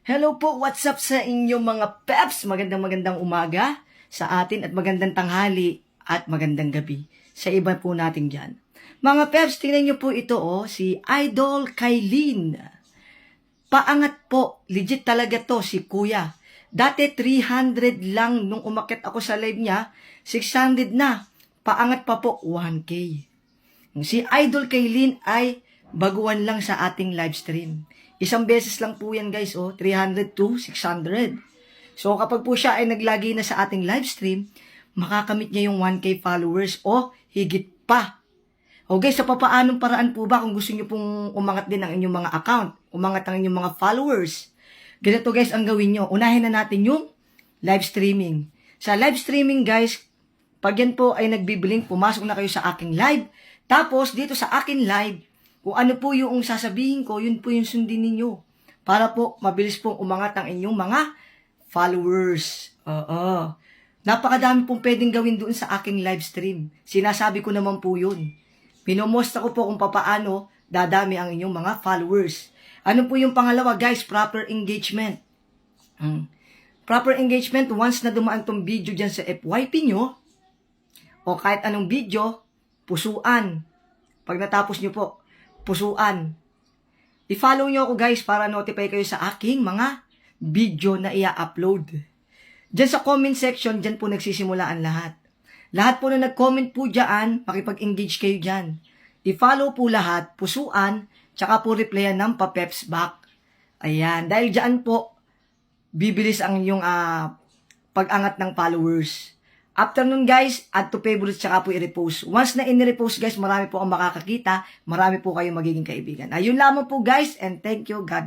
Hello po, what's up sa inyong mga peps? Magandang umaga sa atin at magandang tanghali at magandang gabi sa iba po natin dyan. Mga peps, tingnan nyo po ito si Idol Kailin. Paangat po, legit talaga to si Kuya. Dati 300 lang nung umakyat ako sa live niya, 600 na. Paangat pa po, 1K. Si Idol Kailin ay baguhan lang sa ating live stream. Isang beses lang po yan guys, 300 to 600. So kapag po siya ay naglagi na sa ating live stream, makakamit niya yung 1K followers o higit pa. Okay, sa papaanong paraan po ba kung gusto niyo pong umangat din ang inyong mga account, umangat ang inyong mga followers? Ganito guys ang gawin niyo. Unahin na natin yung live streaming. Sa live streaming guys, pag yan po ay nagbibiling, pumasok na kayo sa aking live. Tapos dito sa akin live, kung ano po yung sasabihin ko, yun po yung sundin ninyo. Para po, mabilis pong umangat ang inyong mga followers. Napakadami pong pwedeng gawin doon sa aking live stream. Sinasabi ko naman po yun. Pinomosta ko po kung papaano dadami ang inyong mga followers. Ano po yung pangalawa guys? Proper engagement. Proper engagement, once na dumaan tong video dyan sa FYP nyo, o kahit anong video, pusuan. Pag natapos nyo po, pusuan. I-follow nyo ako guys para notify kayo sa aking mga video na i-upload. Diyan sa comment section, diyan po nagsisimulaan lahat. Lahat po na nag-comment po dyan, makipag-engage kayo dyan. I-follow po lahat, pusuan, tsaka po replyan ng pa-peps back. Ayan, dahil dyan po, bibilis ang inyong pag-angat ng followers. After nun guys, add to favorites tsaka po i-repost. Once na in-repost guys, marami po ang makakakita, marami po kayong magiging kaibigan. Ayun lamang po guys, and thank you, God bless.